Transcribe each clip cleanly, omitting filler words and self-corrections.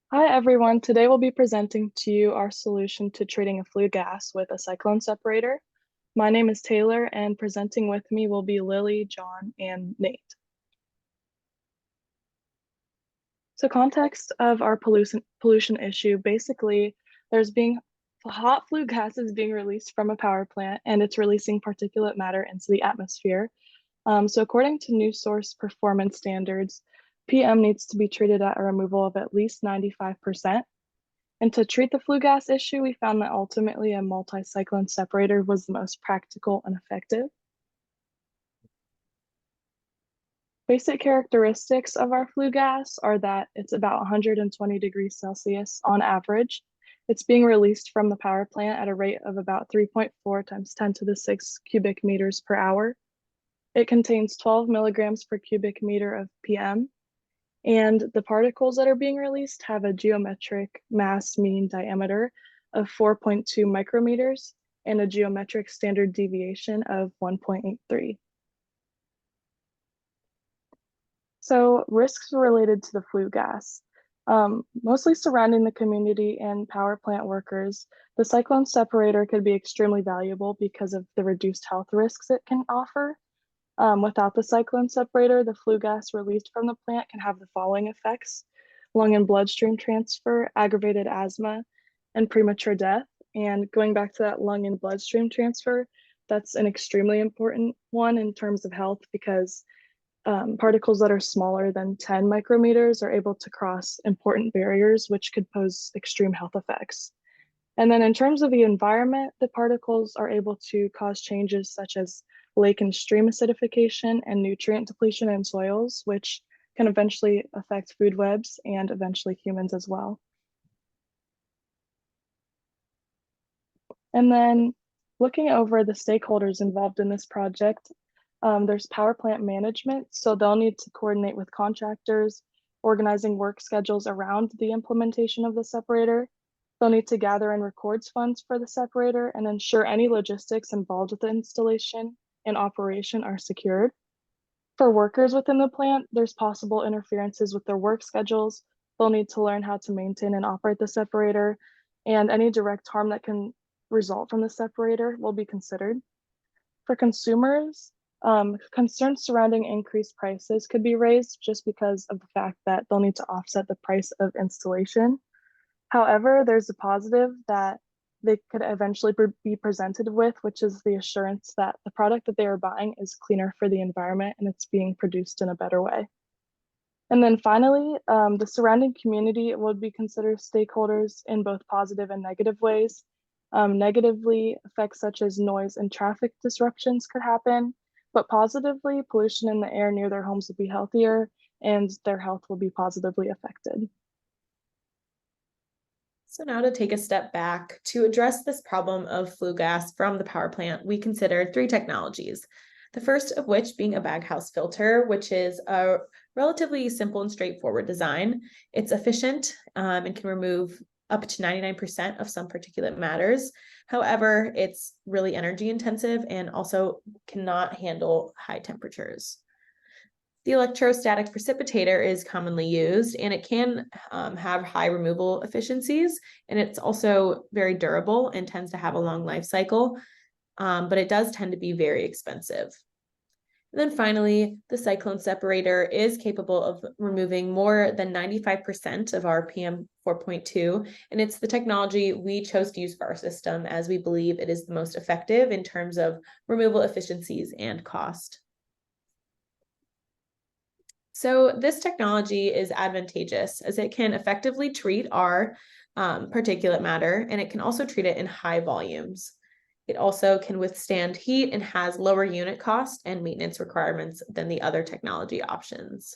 Hi everyone, today we'll be presenting to you our solution to treating a flue gas with a cyclone separator. My name is Taylor and presenting with me will be Lily, John, and Nate. So context of our pollution issue, basically there's being hot flue gases being released from a power plant and it's releasing particulate matter into the atmosphere. So according to new source performance standards, PM needs to be treated at a removal of at least 95%. And to treat the flue gas issue, we found that ultimately a multi-cyclone separator was the most practical and effective. Basic characteristics of our flue gas are that it's about 120 degrees Celsius on average. It's being released from the power plant at a rate of about 3.4 times 10 to the 6 cubic meters per hour. It contains 12 milligrams per cubic meter of PM, and the particles that are being released have a geometric mass mean diameter of 4.2 micrometers and a geometric standard deviation of 1.83. So risks related to the flue gas, mostly surrounding the community and power plant workers, the cyclone separator could be extremely valuable because of the reduced health risks it can offer. Without the cyclone separator, the flue gas released from the plant can have the following effects: lung and bloodstream transfer, aggravated asthma, and premature death. And going back to that lung and bloodstream transfer, that's an extremely important one in terms of health because particles that are smaller than 10 micrometers are able to cross important barriers, which could pose extreme health effects. And then in terms of the environment, the particles are able to cause changes such as lake and stream acidification and nutrient depletion in soils, which can eventually affect food webs and eventually humans as well. And then looking over the stakeholders involved in this project, there's power plant management. So they'll need to coordinate with contractors, organizing work schedules around the implementation of the separator. They'll need to gather and record funds for the separator and ensure any logistics involved with the installation and operation are secured. For workers within the plant, there's possible interferences with their work schedules. They'll need to learn how to maintain and operate the separator, and any direct harm that can result from the separator will be considered. For consumers, concerns surrounding increased prices could be raised just because of the fact that they'll need to offset the price of installation. However, there's a positive that they could eventually be presented with, which is the assurance that the product that they are buying is cleaner for the environment and it's being produced in a better way. And then finally, the surrounding community would be considered stakeholders in both positive and negative ways. Negatively, effects such as noise and traffic disruptions could happen, but positively, pollution in the air near their homes will be healthier and their health will be positively affected. So now to take a step back, to address this problem of flue gas from the power plant, we considered three technologies. The first of which being a baghouse filter, which is a relatively simple and straightforward design. It's efficient and can remove up to 99% of some particulate matters. However, it's really energy intensive and also cannot handle high temperatures. The electrostatic precipitator is commonly used and it can have high removal efficiencies, and it's also very durable and tends to have a long life cycle, but it does tend to be very expensive. And then finally, the cyclone separator is capable of removing more than 95% of our PM 4.2, and it's the technology we chose to use for our system as we believe it is the most effective in terms of removal efficiencies and cost. So this technology is advantageous as it can effectively treat our particulate matter, and it can also treat it in high volumes. It also can withstand heat and has lower unit cost and maintenance requirements than the other technology options.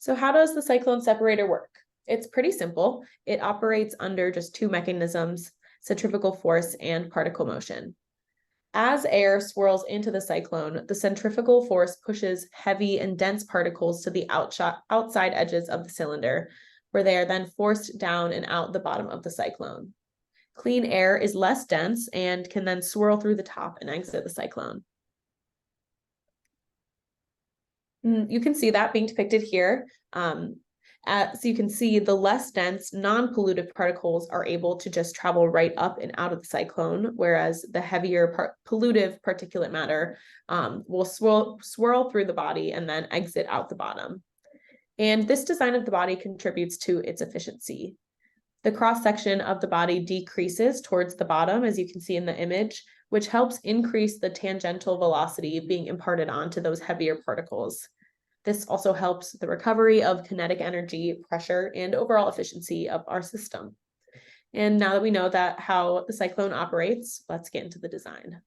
So how does the cyclone separator work? It's pretty simple. It operates under just two mechanisms: centrifugal force and particle motion. As air swirls into the cyclone, the centrifugal force pushes heavy and dense particles to the outside edges of the cylinder, where they are then forced down and out the bottom of the cyclone. Clean air is less dense and can then swirl through the top and exit the cyclone. You can see that being depicted here. As you can see, the less dense, non-pollutive particles are able to just travel right up and out of the cyclone, whereas the heavier pollutive particulate matter will swirl through the body and then exit out the bottom. And this design of the body contributes to its efficiency. The cross-section of the body decreases towards the bottom, as you can see in the image, which helps increase the tangential velocity being imparted onto those heavier particles. This also helps the recovery of kinetic energy, pressure, and overall efficiency of our system. And now that we know that how the cyclone operates, let's get into the design.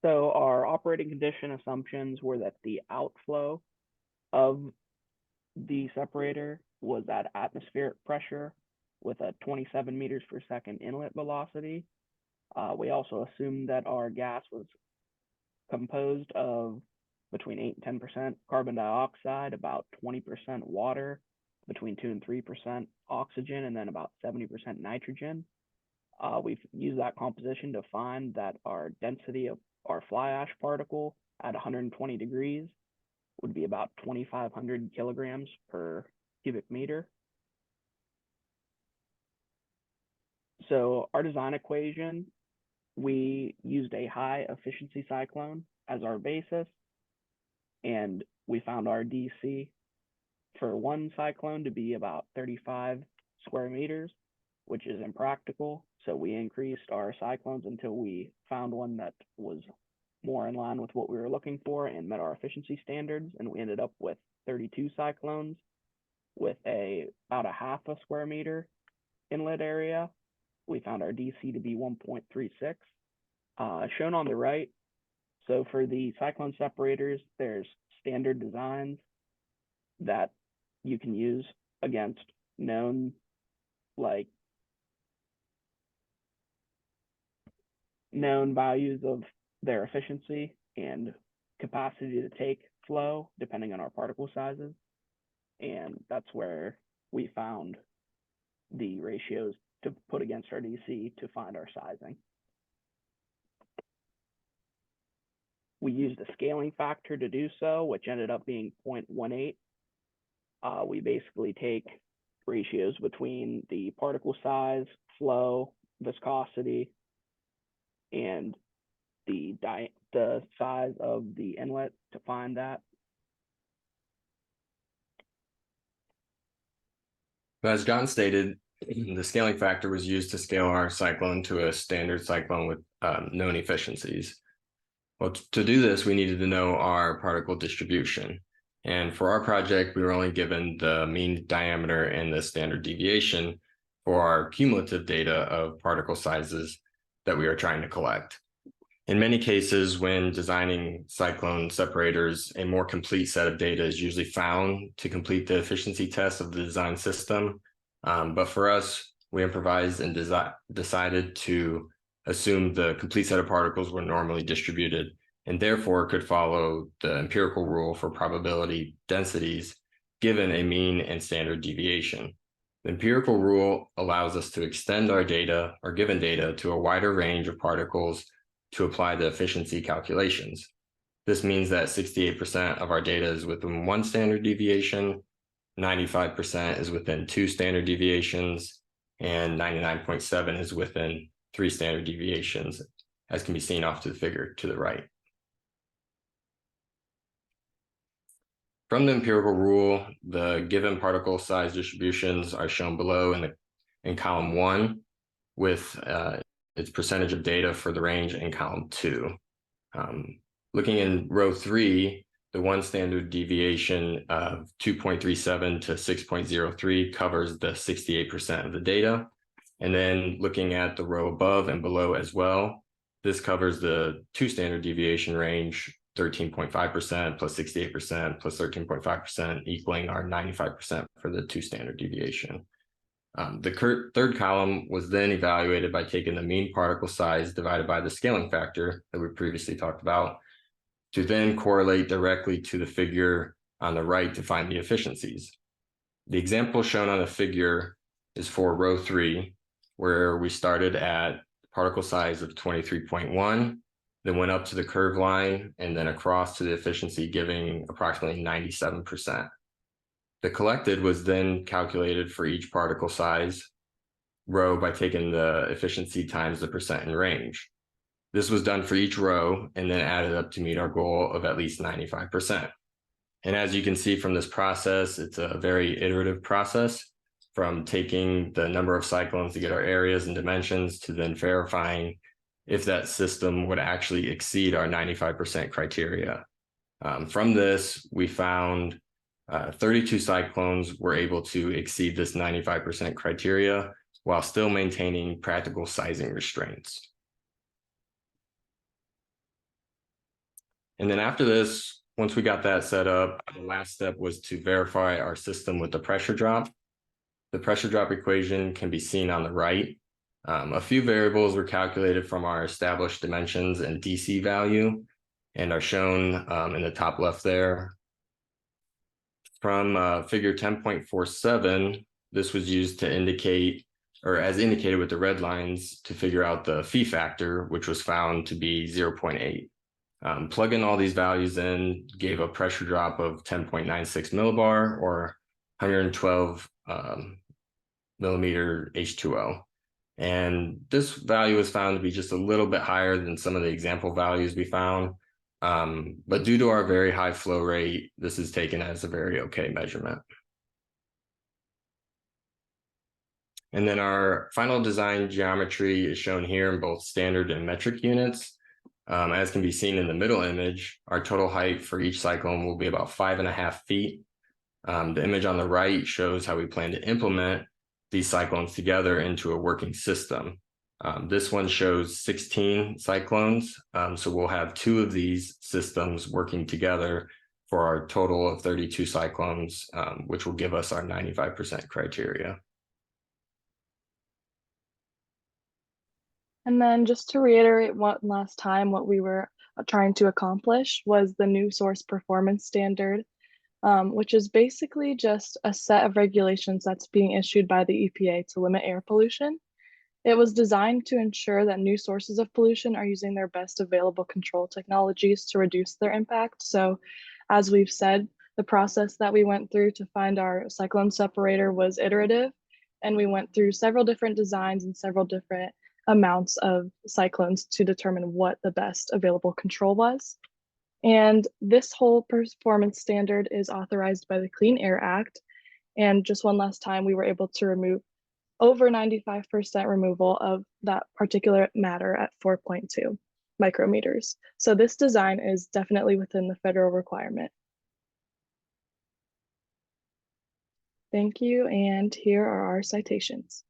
So our operating condition assumptions were that the outflow of the separator was at atmospheric pressure with a 27 meters per second inlet velocity. We also assumed that our gas was composed of between 8 and 10% carbon dioxide, about 20% water, between 2 and 3% oxygen, and then about 70% nitrogen. We've used that composition to find that our density of our fly ash particle at 120 degrees would be about 2,500 kilograms per cubic meter. So our design equation, we used a high efficiency cyclone as our basis, and we found our DC for one cyclone to be about 35 square meters, which is impractical. So we increased our cyclones until we found one that was more in line with what we were looking for and met our efficiency standards. And we ended up with 32 cyclones with about a half a square meter inlet area. We found our DC to be 1.36. Shown on the right, so for the cyclone separators, there's standard designs that you can use against known values of their efficiency and capacity to take flow depending on our particle sizes. And that's where we found the ratios to put against our DC to find our sizing. We used a scaling factor to do so, which ended up being 0.18. We basically take ratios between the particle size, flow, viscosity, and the size of the inlet to find that. As John stated, the scaling factor was used to scale our cyclone to a standard cyclone with known efficiencies. Well, to do this, we needed to know our particle distribution. And for our project, we were only given the mean diameter and the standard deviation for our cumulative data of particle sizes that we are trying to collect. In many cases, when designing cyclone separators, a more complete set of data is usually found to complete the efficiency test of the design system. But for us, we improvised and decided to assume the complete set of particles were normally distributed and therefore could follow the empirical rule for probability densities given a mean and standard deviation. The empirical rule allows us to extend our data or given data to a wider range of particles to apply the efficiency calculations. This means that 68% of our data is within one standard deviation, 95% is within two standard deviations, and 99.7% is within 3 standard deviations, as can be seen off to the figure to the right. From the empirical rule, the given particle size distributions are shown below in column 1 with its percentage of data for the range in column 2. Looking in row 3, the one standard deviation of 2.37 to 6.03 covers the 68% of the data. And then looking at the row above and below as well, this covers the 2 standard deviation range, 13.5% plus 68% plus 13.5% equaling our 95% for the 2 standard deviation. The third column was then evaluated by taking the mean particle size divided by the scaling factor that we previously talked about to then correlate directly to the figure on the right to find the efficiencies. The example shown on the figure is for row 3, where we started at particle size of 23.1 then went up to the curve line and then across to the efficiency, giving approximately 97%. The collected was then calculated for each particle size row by taking the efficiency times the percent in range. This was done for each row and then added up to meet our goal of at least 95%. And as you can see from this process, it's a very iterative process, from taking the number of cyclones to get our areas and dimensions to then verifying if that system would actually exceed our 95% criteria. From this, we found 32 cyclones were able to exceed this 95% criteria while still maintaining practical sizing restraints. And then after this, once we got that set up, the last step was to verify our system with the pressure drop. The pressure drop equation can be seen on the right. A few variables were calculated from our established dimensions and DC value and are shown in the top left there. From figure 10.47, this was used to indicate, or as indicated with the red lines, to figure out the phi factor, which was found to be 0.8. Plugging all these values in gave a pressure drop of 10.96 millibar or 112 millimeter H2O. And this value was found to be just a little bit higher than some of the example values we found. But due to our very high flow rate, this is taken as a very okay measurement. And then our final design geometry is shown here in both standard and metric units. As can be seen in the middle image, our total height for each cyclone will be about 5.5 feet. The image on the right shows how we plan to implement these cyclones together into a working system. This one shows 16 cyclones, so we'll have 2 of these systems working together for our total of 32 cyclones, which will give us our 95% criteria. And then just to reiterate one last time, what we were trying to accomplish was the new source performance standard, which is basically just a set of regulations that's being issued by the EPA to limit air pollution. It was designed to ensure that new sources of pollution are using their best available control technologies to reduce their impact. So as we've said, the process that we went through to find our cyclone separator was iterative, and we went through several different designs and several different amounts of cyclones to determine what the best available control was. And this whole performance standard is authorized by the Clean Air Act. And just one last time, we were able to remove over 95% removal of that particulate matter at 4.2 micrometers. So this design is definitely within the federal requirement. Thank you, and here are our citations.